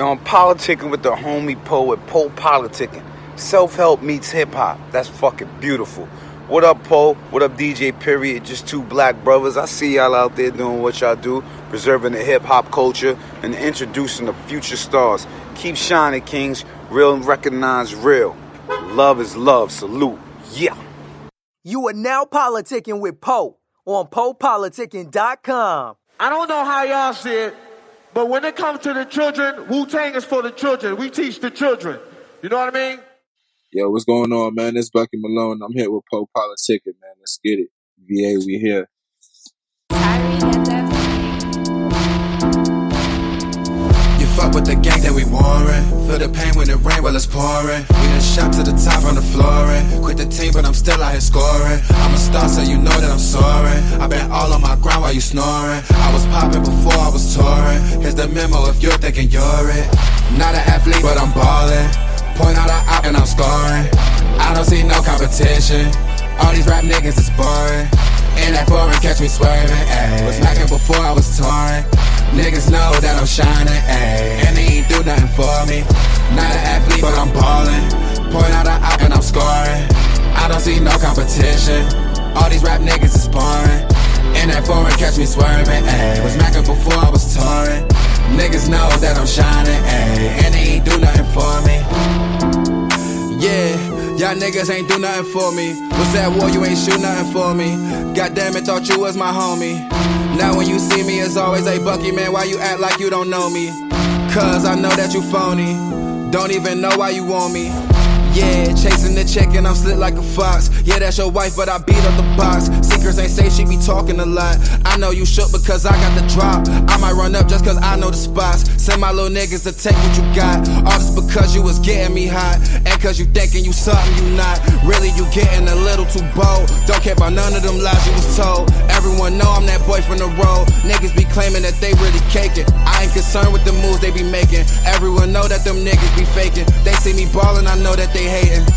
I'm politicking with the homie poet, PoPolitickin. Self-help meets hip-hop. That's fucking beautiful. What up, Po? What up, DJ Period? Just two black brothers. I see y'all out there doing what y'all do, preserving the hip-hop culture and introducing the future stars. Keep shining, kings. Real and recognize real. Love is love. Salute. Yeah. You are now politicking with Po on PoPolitickin.com. I don't know how y'all see it, but when it comes to the children, Wu-Tang is for the children. We teach the children. You know what I mean? Yo, what's going on, man? It's Bucky Malone. I'm here with PoPolitickin, man. Let's get it. VA, we here. You fuck with the gang that we warring. Feel the pain when it rain while it's pouring. We done shot to the top on the flooring. Quit the team, but I'm still out here scoring. I'm a star, so you know that I'm soaring. I been all on my grind while you snoring. I was popping before I was touring. Here's the memo if you're thinking you're it. Not an athlete, but I'm ballin'. Point out a op and I'm scoring. I don't see no competition. All these rap niggas is boring. In that foreign, catch me swerving. Ayy. Was smacking before I was touring. Niggas know that I'm shining. Ayy. And they ain't do nothing for me. Not an athlete, but I'm ballin'. Point out a op and I'm scoring. I don't see no competition. All these rap niggas is boring. In that foreign, catch me swerving. Ayy. Was smacking before I was touring. Niggas know that I'm shining, ayy, and they ain't do nothing for me. Yeah, y'all niggas ain't do nothing for me. Was that war, you ain't shoot nothing for me. Goddamn it, thought you was my homie. Now when you see me, it's always a Bucky, man, why you act like you don't know me? Cause I know that you phony. Don't even know why you want me. Yeah, chasing the check and I'm slit like a fox. Yeah, that's your wife, but I beat up the box. Secrets ain't safe, she be talking a lot. I know you shook because I got the drop. I might run up just cause I know the spots. Send my little niggas to take what you got. All this because you was getting me hot. And cause you thinking you something you not. Really you getting a little too bold. Don't care about none of them lies you was told. Everyone know I'm that boy from the road. Niggas be claiming that they really caking. I ain't concerned with the moves they be making. Everyone know that them niggas be faking. They see me ballin', I know that they hating.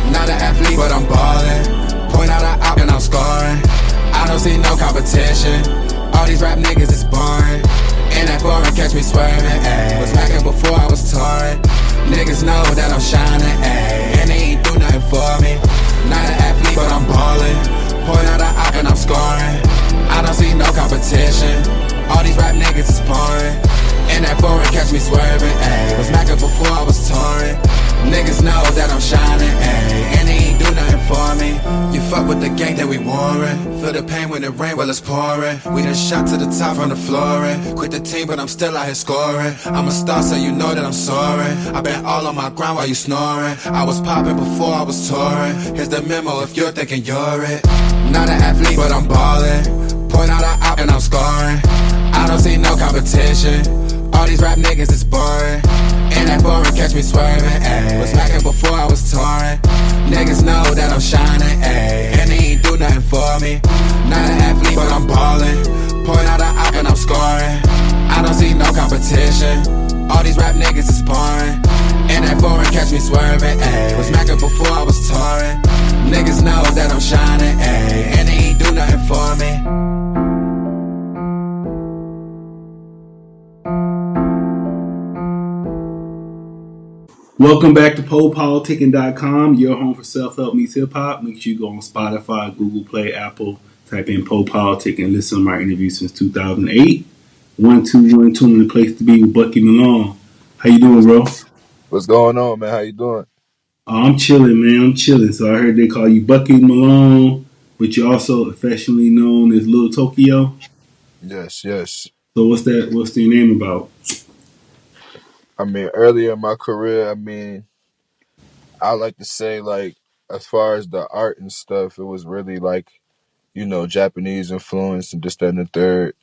Not an athlete, but I'm ballin'. Point out a op and I'm scoring. I don't see no competition. All these rap niggas is boring. In that foreign, catch me swerving. Ayy. Was smacking before I was touring. Niggas know that I'm shining. Ayy. And they ain't do nothing for me. Not an athlete, but I'm ballin'. Point out a op and I'm scoring. I don't see no competition. All these rap niggas is boring. In that foreign, catch me swerving. Ayy. Was smacking before I was touring. Niggas know that I'm shining, ayy, and they ain't do nothing for me. You fuck with the gang that we warring. Feel the pain when it rain while it's pouring. We done shot to the top on the flooring. Quit the team, but I'm still out here scoring. I'm a star, so you know that I'm soaring. I been all on my grind while you snoring. I was popping before I was touring. Here's the memo if you're thinking you're it. Not an athlete, but I'm ballin'. Point out a op and I'm scoring. I don't see no competition. All these rap niggas is boring. In that foreign, catch me swerving, ayy. Was smacking before I was touring. Niggas know that I'm shining, ayy. And they ain't do nothing for me. Not an athlete, but I'm ballin'. Point out a op and I'm scoring. I don't see no competition. All these rap niggas is boring. In that foreign, catch me swerving, ayy. Was smacking before I was touring. Niggas know that I'm shining, ayy. And they ain't do nothing for me. Welcome back to PoPolitickin.com, your home for self-help meets hip-hop. Make sure you go on Spotify, Google Play, Apple, type in PoPolitickin and listen to my interviews since 2008. 1212 in the place to be with Bucky Malone. How you doing, bro? What's going on, man? How you doing? I'm chilling, man. I'm chilling. So I heard they call you Bucky Malone, but you're also affectionately known as Little Tokyo. Yes, yes. So what's your name about? I mean, earlier in my career, I like to say, like, as far as the art and stuff, it was really like, Japanese influence and this, that, and the third.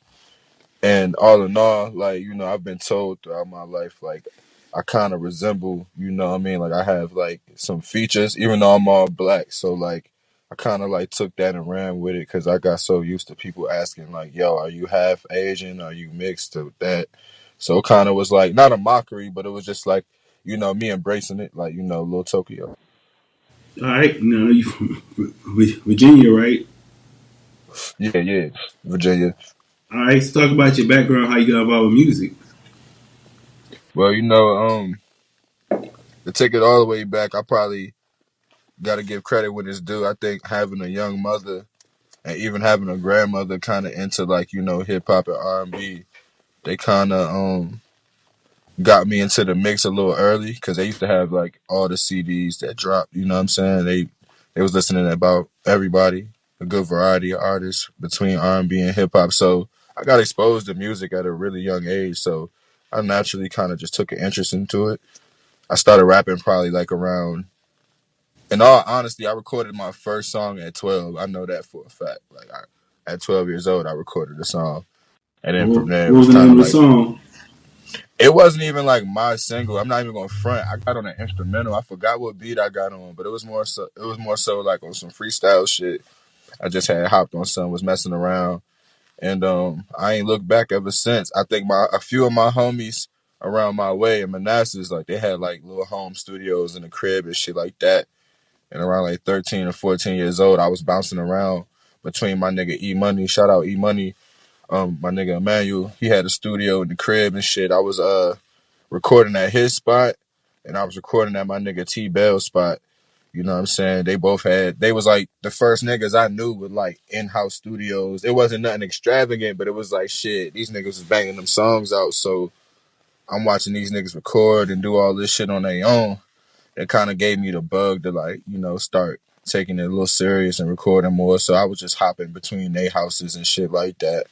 And all in all, like, I've been told throughout my life, like, I kind of resemble, like I have like some features, even though I'm all black. So like, I kind of like took that and ran with it because I got so used to people asking like, yo, are you half Asian? Are you mixed with that? So it kind of was like, not a mockery, but it was just like, me embracing it, like, Little Tokyo. All right. Now you from Virginia, right? Yeah, Virginia. All right. Let's talk about your background, how you got involved with music. Well, to take it all the way back, I probably got to give credit when it's due. I think having a young mother and even having a grandmother kind of into like hip hop and R&B, they kind of got me into the mix a little early because they used to have like all the CDs that dropped. You know what I'm saying? They was listening to about everybody, a good variety of artists between R&B and hip hop. So I got exposed to music at a really young age. So I naturally kind of just took an interest into it. I started rapping probably like around. In all honesty, I recorded my first song at 12. I know that for a fact. At 12 years old, I recorded a song, and then from What there it was was the kind name of of the like song? it wasn't even like my single. I'm not even going to front. I got on an instrumental. I forgot what beat I got on, but it was more so like on some freestyle shit. I just had hopped on some, was messing around, and I ain't looked back ever since. I think a few of my homies around my way in Manassas, like they had like little home studios in the crib and shit like that. And around like 13 or 14 years old, I was bouncing around between my nigga E Money, shout out E Money, my nigga Emmanuel. He had a studio in the crib and shit. I was recording at his spot, and I was recording at my nigga T Bell's spot. You know what I'm saying? They was like the first niggas I knew with like in-house studios. It wasn't nothing extravagant, but it was like shit. These niggas was banging them songs out, so I'm watching these niggas record and do all this shit on their own. It kind of gave me the bug to like, start taking it a little serious and recording more. So I was just hopping between their houses and shit like that.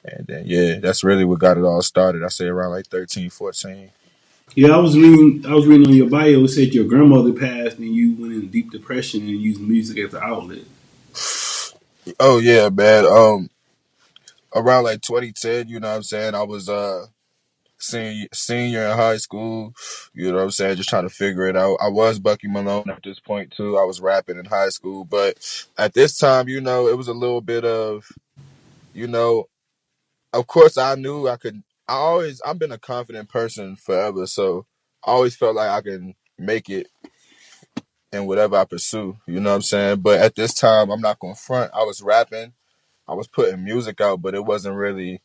And then, yeah, that's really what got it all started. I say around like 13, 14. Yeah, I was reading on your bio. It said your grandmother passed and you went in deep depression and used music as an outlet. Oh, yeah, man. Around like 2010, you know what I'm saying? I was senior in high school, you know what I'm saying? Just trying to figure it out. I was Bucky Malone at this point, too. I was rapping in high school. But at this time, it was a little bit of, you know, of course I knew I could. I've been a confident person forever, so I always felt like I can make it in whatever I pursue. You know what I'm saying? But at this time, I'm not going to front. I was rapping, I was putting music out, but it wasn't really.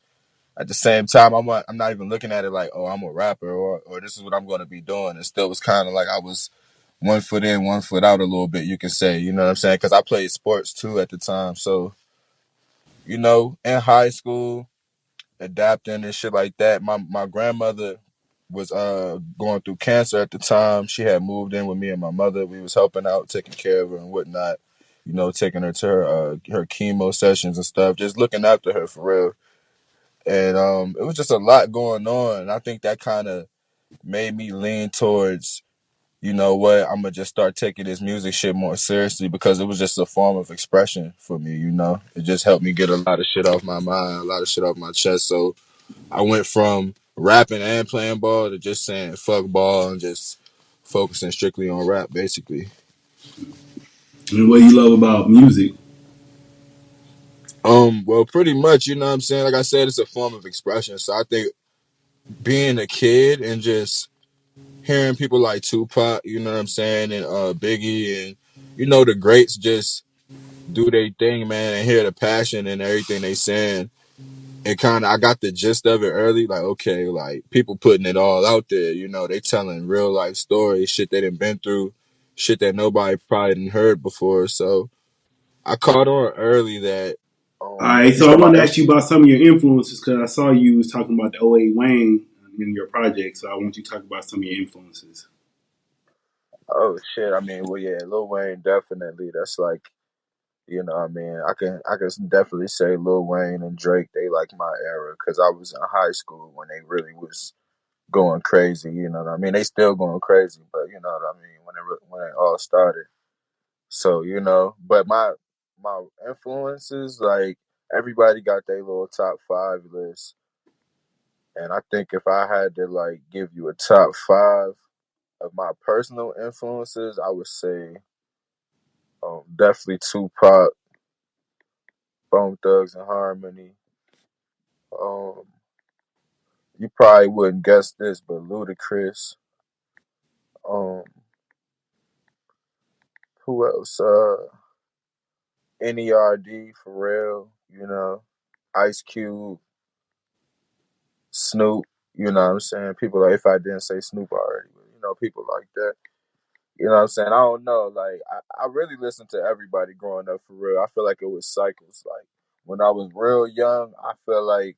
At the same time, I'm not even looking at it like, oh, I'm a rapper or this is what I'm going to be doing. It still was kind of like I was one foot in, one foot out a little bit, you can say. You know what I'm saying? Because I played sports too at the time. So, in high school, adapting and shit like that. My grandmother was going through cancer at the time. She had moved in with me and my mother. We was helping out, taking care of her and whatnot. Taking her to her chemo sessions and stuff, just looking after her for real. And it was just a lot going on. And I think that kind of made me lean towards, you know what, I'm gonna just start taking this music shit more seriously because it was just a form of expression for me. It just helped me get a lot of shit off my mind, a lot of shit off my chest. So I went from rapping and playing ball to just saying fuck ball and just focusing strictly on rap, basically. And what you love about music? Well, pretty much, you know what I'm saying? Like I said, it's a form of expression. So I think being a kid and just hearing people like Tupac, you know what I'm saying, and Biggie and, the greats just do their thing, man, and hear the passion and everything they saying. And kind of I got the gist of it early, like, okay, like people putting it all out there, they telling real life stories, shit they done been through, shit that nobody probably didn't heard before. So I caught on early that All right, at so least I on my wanted to ask you about some of your influences because I saw you was talking about the '08 Wayne in your project. So I want you to talk about some of your influences. oh shit, I mean, well, yeah, Lil Wayne definitely, that's like, what I mean, I can definitely say Lil Wayne and Drake, they like my era because I was in high school when they really was going crazy. You know what I mean? They still going crazy, but you know what I mean when it all started. So but my influences, like everybody got their little top five list, and I think if I had to like give you a top five of my personal influences, I would say definitely Tupac, Bone Thugs and Harmony. Um, you probably wouldn't guess this, but Ludacris. Um, who else? NERD for real, Ice Cube, Snoop. You know what I'm saying? People like, if I didn't say Snoop already, but you know, people like that. You know what I'm saying? I don't know. Like, I really listened to everybody growing up for real. I feel like it was cycles. Like, when I was real young, I feel like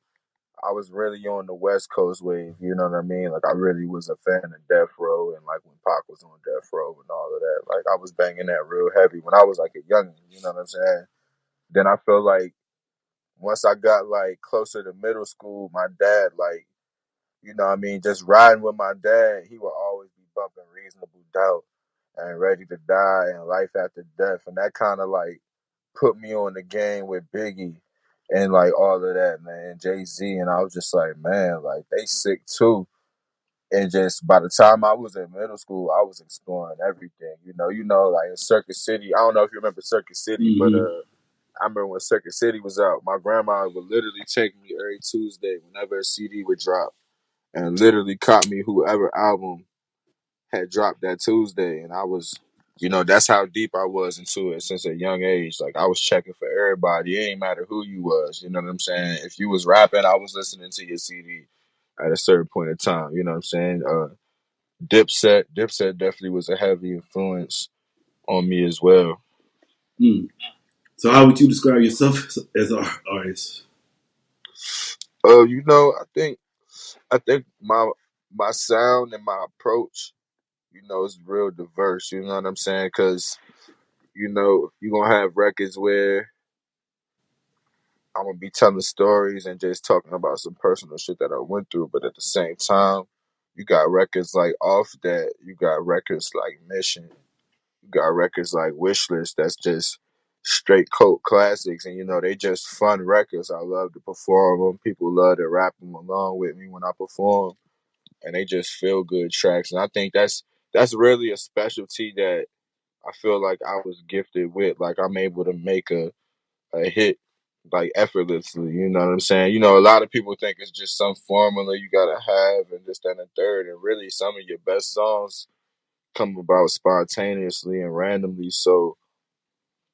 I was really on the West Coast wave. You know what I mean? Like, I really was a fan of Death Row and, like, when Pac was on Death Row and all of that. Like, I was banging that real heavy when I was, like, a youngin'. You know what I'm saying? Then I feel like once I got, like, closer to middle school, my dad, like, you know what I mean, just riding with my dad, he would always be bumping Reasonable Doubt and Ready to Die and Life After Death. And that kind of like put me on the game with Biggie and like all of that, man, Jay-Z. And I was just like, man, like they sick too. And just by the time I was in middle school, I was exploring everything. Like in Circus City. I don't know if you remember Circus City, but Mm-hmm. I remember when Circus City was out, my grandma would literally take me every Tuesday whenever a CD would drop and literally caught me whoever album had dropped that Tuesday. And I was, that's how deep I was into it since a young age. Like I was checking for everybody. It ain't matter who you was. You know what I'm saying? If you was rapping, I was listening to your CD at a certain point in time. You know what I'm saying? Dipset definitely was a heavy influence on me as well. Mm. So, how would you describe yourself as an artist? I think my sound and my approach, is real diverse. You know what I'm saying? Because you're gonna have records where I'm gonna be telling stories and just talking about some personal shit that I went through, but at the same time, you got records like Off That, you got records like Mission, you got records like Wishlist that's just straight cult classics, and they just fun records. I love to perform them. People love to rap them along with me when I perform, and they just feel good tracks. And I think that's really a specialty that I feel like I was gifted with. Like I'm able to make a hit like effortlessly. You know what I'm saying? A lot of people think it's just some formula you gotta have and this, that, and the third. And really, some of your best songs come about spontaneously and randomly. So,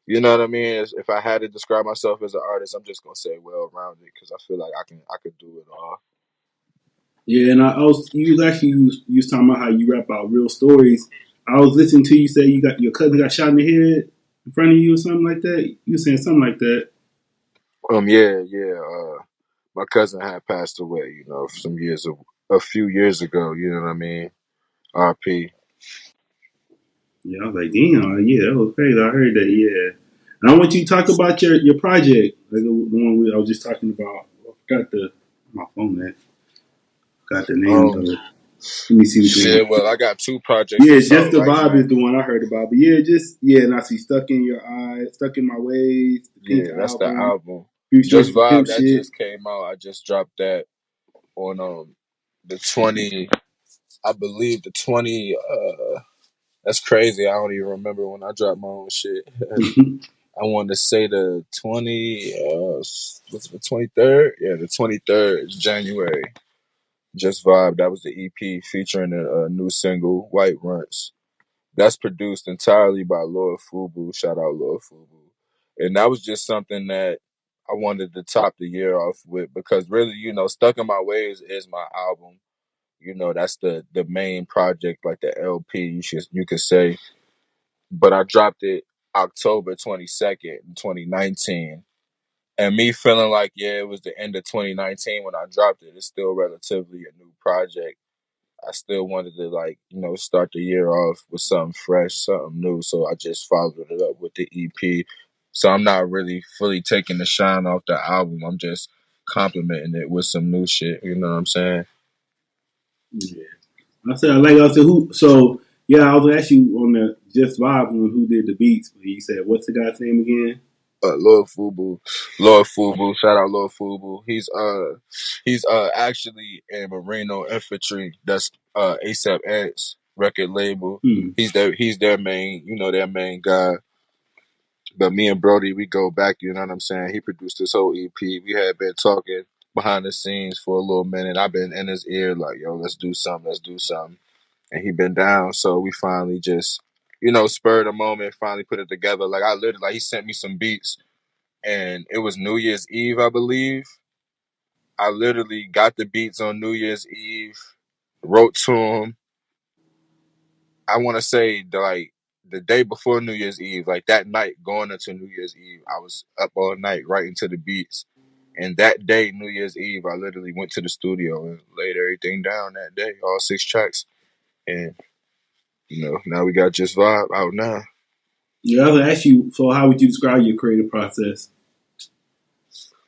you know what I mean? If I had to describe myself as an artist, I'm just gonna say well rounded because I feel like I could do it all. Yeah, and you was talking about how you rap about real stories. I was listening to you say you got your cousin got shot in the head in front of you or something like that. You were saying something like that. Yeah. My cousin had passed away. A few years ago. You know what I mean? R.P. Yeah, I was like, damn, yeah, that was crazy. I heard that, yeah. And I want you to talk about your project, like the one I was just talking about. I forgot my phone man. Got the name of Um, it. Let me see which one. Shit. Well, I got two projects Yeah, that's just out the right vibe now. is the one I heard about. But yeah, and I see Stuck in Your Eyes, Stuck in My Ways, the Pink Yeah, that's the album, album. Just Futuristic Vibe Pimp that shit. just came out. I just dropped that on the 20. I believe the 20. That's crazy. I don't even remember when I dropped my own shit. I wanted to say the 20. Was it the 23rd? Yeah, the 23rd January. Just Vibe. That was the EP featuring a new single, White Runts. That's produced entirely by Lord Fubu. Shout out Lord Fubu. And that was just something that I wanted to top the year off with because really, Stuck in My Ways is my album. That's the main project, like the LP, you could say. But I dropped it October 22nd, 2019. And me feeling like, yeah, it was the end of 2019 when I dropped it. It's still relatively a new project. I still wanted to start the year off with something fresh, something new. So I just followed it up with the EP. So I'm not really fully taking the shine off the album. I'm just complimenting it with some new shit. You know what I'm saying? Yeah. I said, who? So, yeah, I was asking you on the Just Vibe one who did the beats. But you said, what's the guy's name again? Lord Fubu, shout out Lord Fubu. He's actually in Marino Infantry. That's ASAP Ants record label. Hmm. He's their main, their main guy. But me and Brody, we go back, you know what I'm saying? He produced this whole EP. We had been talking behind the scenes for a little minute. I've been in his ear like, yo, let's do something. And he been down. So we finally just, spurred a moment, finally put it together. Like I literally, like he sent me some beats and it was New Year's Eve, I believe. I literally got the beats on New Year's Eve, wrote to them. I want to say the day before New Year's Eve, like that night going into New Year's Eve, I was up all night writing to the beats. And that day, New Year's Eve, I literally went to the studio and laid everything down that day, all 6 tracks. And, now we got Just Vibe out now. Yeah, I was gonna ask you. So, how would you describe your creative process?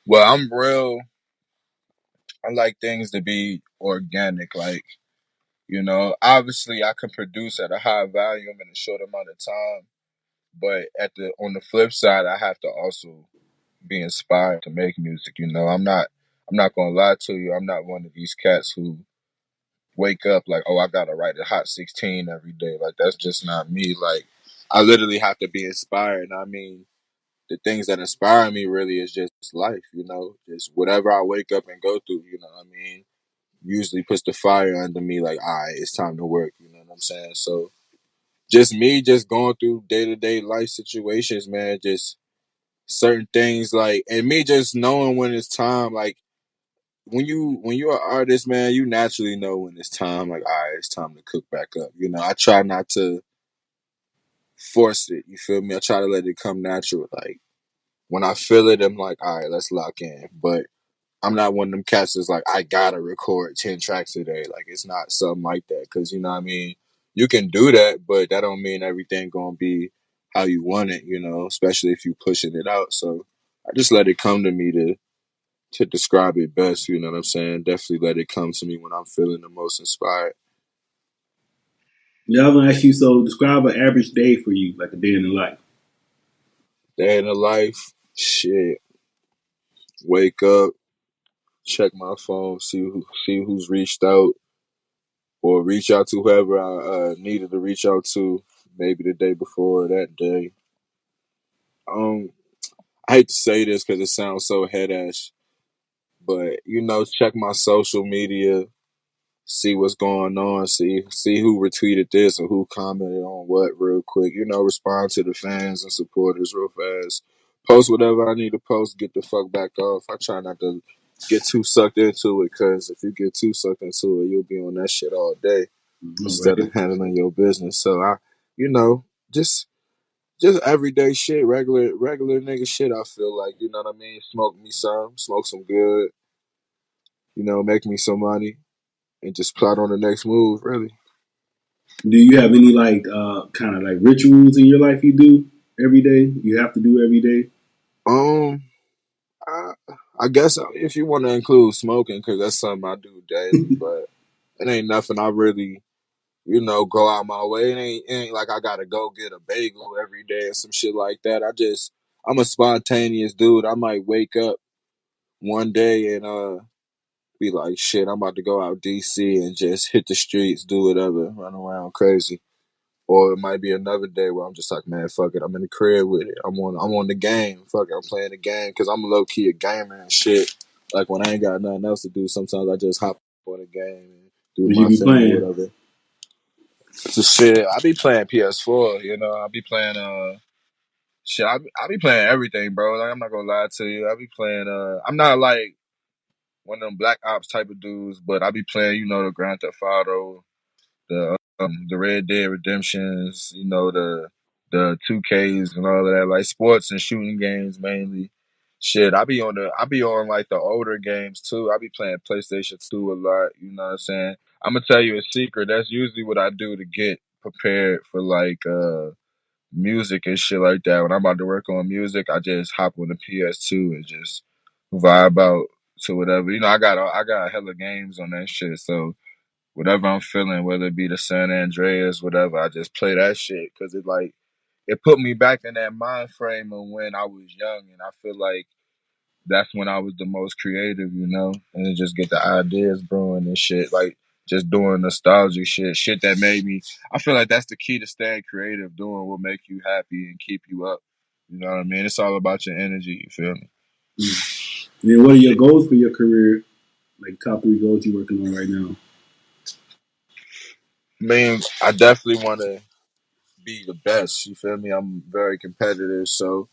Well, I like things to be organic. Like, obviously I can produce at a high volume in a short amount of time. But on the flip side, I have to also be inspired to make music. I'm not gonna lie to you. I'm not one of these cats who wake up like, oh, I gotta write a hot 16 every day. Like that's just not me. Like I literally have to be inspired. I mean, the things that inspire me really is just life. Just whatever I wake up and go through. You know what I mean? Usually puts the fire under me. Like, all right, it's time to work. You know what I'm saying? So just me, just going through day to day life situations, man. Just certain things like, and me just knowing when it's time. Like when you're an artist, man, you naturally know when it's time. Like, all right, it's time to cook back up. I try not to force it. You feel me? I try to let it come natural. Like when I feel it, I'm like, all right, let's lock in. But I'm not one of them cats that's like, I gotta record 10 tracks a day. Like it's not something like that. Cause you know what I mean? You can do that, but that don't mean everything gonna be how you want it, especially if you pushing it out. So I just let it come to me to describe it best, you know what I'm saying? Definitely let it come to me when I'm feeling the most inspired. Yeah, I was gonna ask you. So, describe an average day for you, like a day in the life. Day in the life, shit. Wake up, check my phone, see who's reached out, or reach out to whoever I needed to reach out to, maybe the day before or that day. I hate to say this because it sounds so head ass, but check my social media, see what's going on, see who retweeted this or who commented on what real quick. Respond to the fans and supporters real fast. Post whatever I need to post, get the fuck back off. I try not to get too sucked into it because if you get too sucked into it, you'll be on that shit all day All instead right. of handling your business. So you know, just everyday shit, regular nigga shit. I feel like what I mean. Smoke some good. Make me some money and just plot on the next move. Really. Do you have any like kind of like rituals in your life you do every day? You have to do every day. Um, I, I guess if you want to include smoking, because that's something I do daily, but it ain't nothing I really go out my way. It ain't like I gotta go get a bagel every day or some shit like that. I'm a spontaneous dude. I might wake up one day and be like, shit, I'm about to go out DC and just hit the streets, do whatever, run around crazy. Or it might be another day where I'm just like, man, fuck it, I'm in the crib with it. I'm on the game. Fuck it, I'm playing the game because I'm low key a gamer and shit. Like when I ain't got nothing else to do, sometimes I just hop on the game and do What you my be thing or playing? whatever. So shit, I be playing PS4. I be playing shit. I be playing everything, bro. Like I'm not gonna lie to you. I be playing. I'm not like one of them Black Ops type of dudes, but I be playing. The Grand Theft Auto, the Red Dead Redemptions. The 2Ks and all of that, like sports and shooting games mainly. Shit, I be on like the older games too. I be playing PlayStation 2 a lot. You know what I'm saying? I'm gonna tell you a secret. That's usually what I do to get prepared for like music and shit like that. When I'm about to work on music, I just hop on the PS2 and just vibe out to whatever. I got hella games on that shit. So whatever I'm feeling, whether it be the San Andreas, whatever, I just play that shit because it put me back in that mind frame of when I was young, and I feel like that's when I was the most creative, and then just get the ideas brewing and shit, like just doing nostalgic shit that made me. I feel like that's the key to staying creative, doing what make you happy and keep you up. You know what I mean? It's all about your energy. You feel me? And then, what are your goals for your career? Like top 3 goals you working on right now? I mean, I definitely want to be the best. You feel me? I'm very competitive, so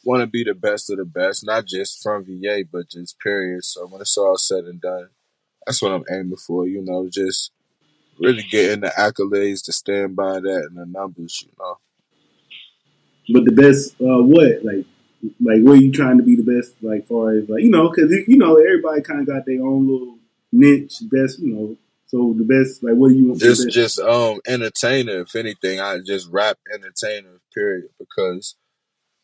want to be the best of the best, not just from VA, but just period. So when it's all said and done, that's what I'm aiming for. Just really getting the accolades to stand by that and the numbers. But the best, what? Like, where you trying to be the best? Like, far as like, because everybody kind of got their own little niche. Best. So the best, like, what do you want for the Just best? just entertainer. If anything, I just rap entertainer. Period. Because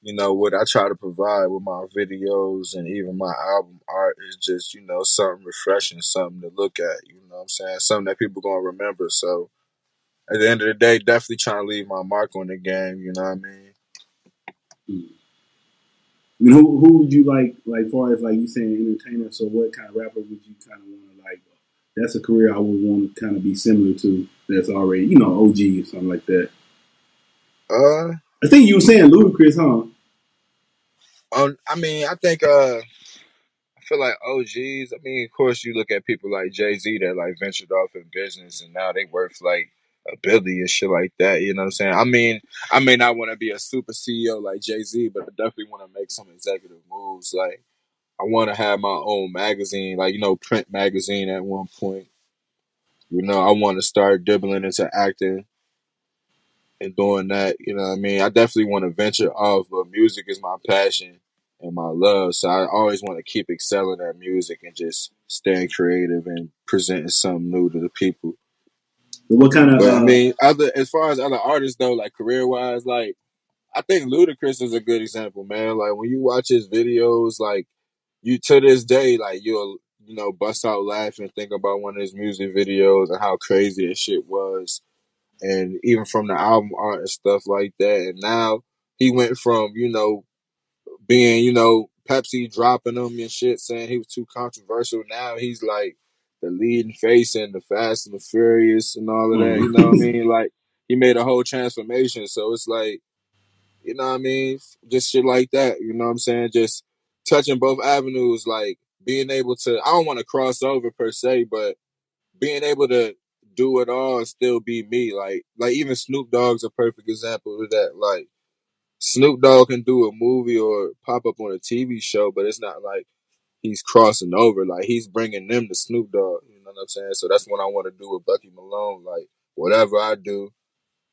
what I try to provide with my videos and even my album art is just something refreshing, something to look at. You know what I'm saying? Something that people gonna remember. So at the end of the day, definitely trying to leave my mark on the game. You know what I mean? I mean, who would you like, far as like you saying entertainer? So what kind of rapper would you kind of want to like? That's a career I would want to kind of be similar to. That's already OG or something like that. Uh, I think you were saying Ludacris, huh? I mean, I feel like OGs. I mean, of course, you look at people like Jay-Z that like ventured off in business and now they worth like a billion and shit like that. You know what I'm saying? I mean, I may not want to be a super CEO like Jay-Z, but I definitely want to make some executive moves. Like, I want to have my own magazine, like, print magazine at one point. I want to start dibbling into acting and doing that. You know what I mean? I definitely want to venture off, but music is my passion and my love. So I always want to keep excelling at music and just staying creative and presenting something new to the people. So what kind of But I mean, as far as other artists though, like career wise, like I think Ludacris is a good example, man. Like when you watch his videos, like you to this day, like you'll bust out laughing, think about one of his music videos and how crazy that shit was, and even from the album art and stuff like that. And now he went from being Pepsi dropping him and shit, saying he was too controversial. Now he's like the leading face in the Fast and the Furious and all of that. You know what I mean? Like he made a whole transformation. So it's like, you know what I mean? Just shit like that. You know what I'm saying? Just touching both avenues, like being able to, I don't want to cross over per se, but being able to do it all and still be me. Like even Snoop Dogg's a perfect example of that. Like Snoop Dogg can do a movie or pop up on a TV show, but it's not like he's crossing over. Like he's bringing them to Snoop Dogg. You know what I'm saying? So that's what I want to do with Bucky Malone. Like whatever I do,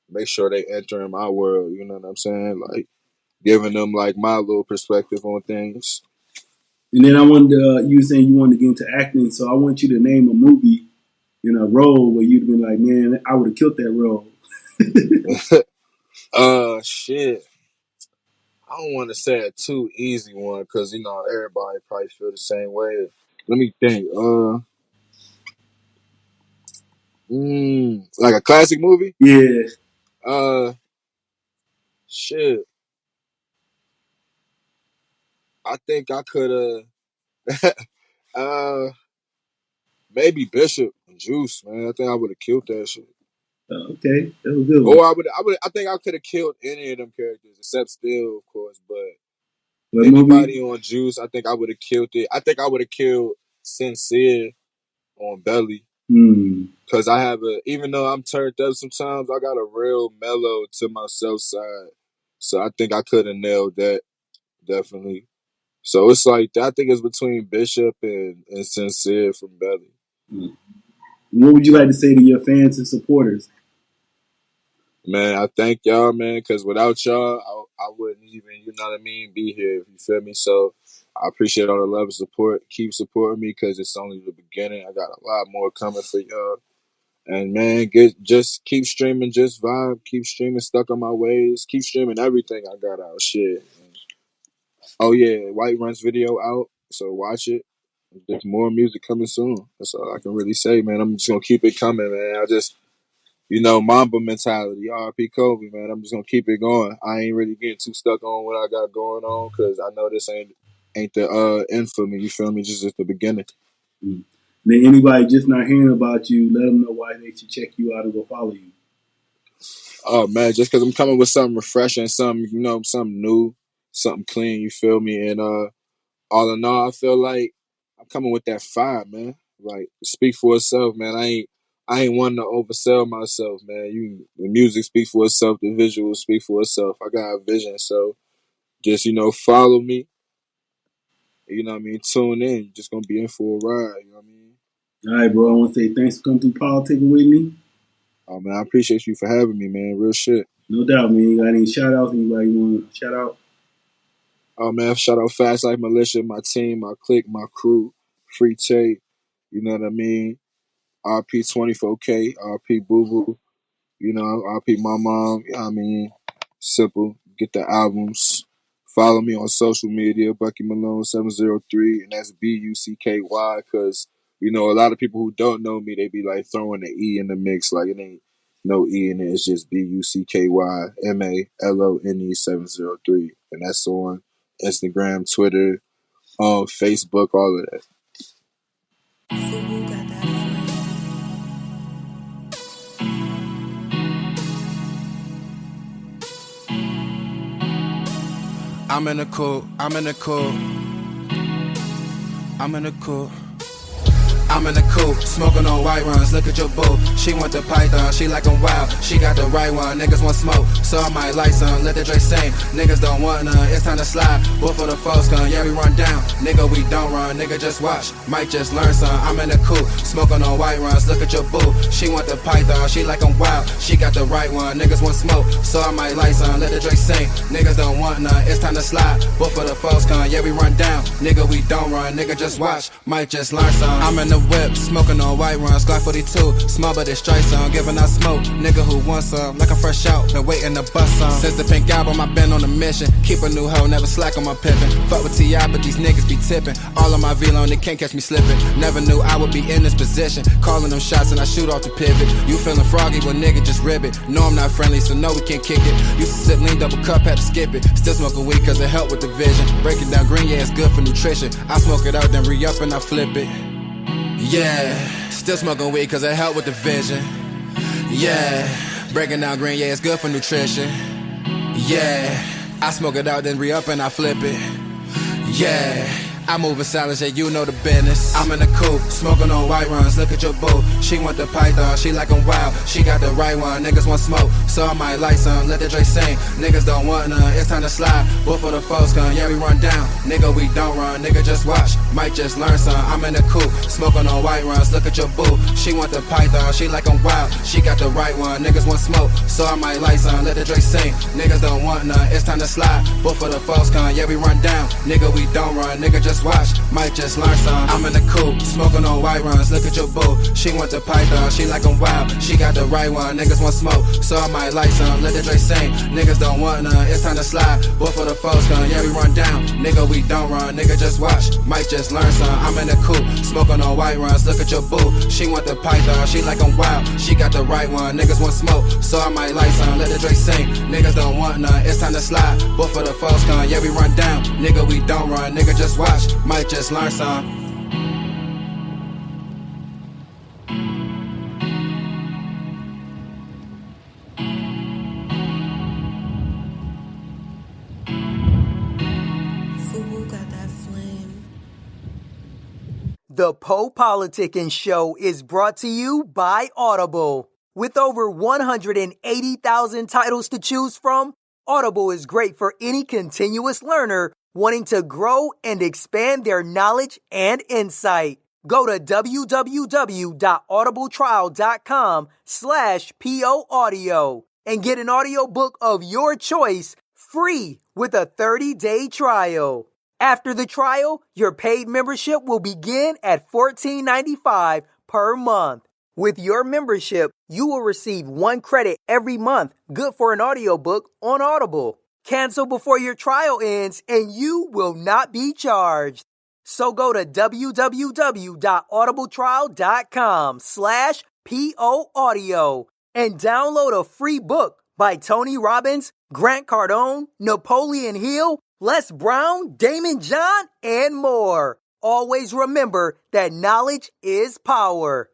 make sure they enter in my world. You know what I'm saying? Like giving them like my little perspective on things. And then I wanted to, you were saying you wanted to get into acting, so I want you to name a movie in a role where you'd been like, man, I would have killed that role. Shit. I don't want to say a too easy one because everybody probably feel the same way. Let me think. Like a classic movie. Yeah. Uh, Shit. I think I could have. uh, Maybe Bishop and Juice. Man, I think I would have killed that shit. Okay, that was a good one. Or I think I could have killed any of them characters except Steel, of course. But What movie? anybody on Juice, I think I would have killed it. I think I would have killed Sincere on Belly. Cause I have even though I'm turned up sometimes, I got a real mellow to my south side. So I think I could have nailed that, definitely. So it's like, I think it's between Bishop and Sincere from Belly. What would you like to say to your fans and supporters? Man, I thank y'all, man, cause without y'all, I wouldn't even, you know what I mean, be here, if you feel me. So I appreciate all the love and support. Keep supporting me, cause it's only the beginning. I got a lot more coming for y'all. And man, just keep streaming, just vibe, keep streaming, Stuck on My Ways, keep streaming everything I got out. Shit. Oh yeah, White Run's video out, so watch it. There's more music coming soon. That's all I can really say, man. I'm just gonna keep it coming, man. I just, Mamba mentality, R.P. Kobe, man. I'm just gonna keep it going. I ain't really getting too stuck on what I got going on because I know this ain't the end for me. You feel me? Just the beginning. Then anybody just not hearing about you, let them know why they should check you out and go follow you. Oh man, just because I'm coming with something refreshing, something something new, something clean. You feel me? And all in all, I feel like I'm coming with that fire, man. Like speak for itself, man. I ain't wanting to oversell myself, man. The music speaks for itself, the visuals speak for itself. I got a vision, so just, follow me. You know what I mean? Tune in. You're just going to be in for a ride. You know what I mean? All right, bro. I want to say thanks for coming through politicking with me. Oh, man, I appreciate you for having me, man. Real shit. No doubt, man. You got any shout outs? Anybody you want to shout out? Oh, man, shout out Fast Life Militia, my team, my clique, my crew, Free Tape. You know what I mean? RP24K, RP Boo Boo. RP my mom. You know what I mean? Simple. Get the albums. Follow me on social media, Bucky Malone 703, and that's Bucky, because, a lot of people who don't know me, they be like throwing the E in the mix. Like, it ain't no E in it. It's just Bucky Malone 703. And that's on Instagram, Twitter, Facebook, all of that. I'm in the cool. I'm in the coupe, smoking on white runs, look at your boo. She want the python, she like 'em wild. She got the right one, niggas want smoke, so I might light some, let the Dre sing. Niggas don't want none, it's time to slide. Both for the folks gun, yeah we run down. Nigga we don't run, nigga just watch. Might just learn some, I'm in the coupe, smoking on white runs, look at your boo. She want the python, she like 'em wild. She got the right one, niggas want smoke, so I might light some, let the Dre sing. Niggas don't want none, it's time to slide. Both for the folks gun, yeah we run down. Nigga we don't run, nigga just watch. Might just learn some. I'm in the whip, smoking on white runs, Glock 42, small but it strikes on, giving out smoke. Nigga who wants some, like I'm fresh out, been waiting to bust some. Since the pink album, I've been on a mission. Keep a new hoe, never slack on my pimpin'. Fuck with T.I., but these niggas be tipping. All on my velo and they can't catch me slipping. Never knew I would be in this position. Calling them shots and I shoot off the pivot. You feeling froggy, well nigga just rib it. No, I'm not friendly, so no, we can't kick it. Used to sip lean double cup, had to skip it. Still smoking weed cause it help with the vision. Breaking down green, yeah, it's good for nutrition. I smoke it out, then re-up and I flip it. Yeah, still smoking weed cause it help with the vision. Yeah, breaking down green, yeah, it's good for nutrition. Yeah, I smoke it out, then re-up and I flip it. Yeah, I move in silence, yeah, you know the business. I'm in the coupe, smoking on white runs, look at your boo. She want the python, she like 'em wild. She got the right one, niggas want smoke, so I might light some, let the Dre sing. Niggas don't want none, it's time to slide. Both for the folks gun, yeah we run down. Nigga we don't run, nigga just watch. Might just learn some, I'm in the coupe, smoking on white runs, look at your boo. She want the python, she like 'em wild. She got the right one, niggas want smoke, so I might light some, let the Dre sing. Niggas don't want none, it's time to slide. Both for the folks gun, yeah we run down. Nigga we don't run, nigga just watch. Might just learn some. I'm in the coupe, smoking on white runs, look at your boo. She want the python, she like 'em wild. She got the right one, niggas want smoke, so I might light some, let the Dre sing. Niggas don't want none, it's time to slide. Both for the folks gun, yeah we run down. Nigga we don't run, nigga just watch. Might just learn some. I'm in the coupe, smoking on white runs, look at your boo. She want the python, she like 'em wild. She got the right one, niggas want smoke, so I might light some, let the Dre sing. Niggas don't want none, it's time to slide. Both for the folks gun, yeah we run down. Nigga we don't run, nigga just watch. Might just learn some. The PoPolitickin Show is brought to you by Audible. With over 180,000 titles to choose from, Audible is great for any continuous learner wanting to grow and expand their knowledge and insight. Go to www.audibletrial.com/POaudio and get an audiobook of your choice free with a 30-day trial. After the trial, your paid membership will begin at $14.95 per month. With your membership, you will receive 1 credit every month, good for an audiobook on Audible. Cancel before your trial ends and you will not be charged. So go to www.audibletrial.com/POaudio and download a free book by Tony Robbins, Grant Cardone, Napoleon Hill, Les Brown, Damon John, and more. Always remember that knowledge is power.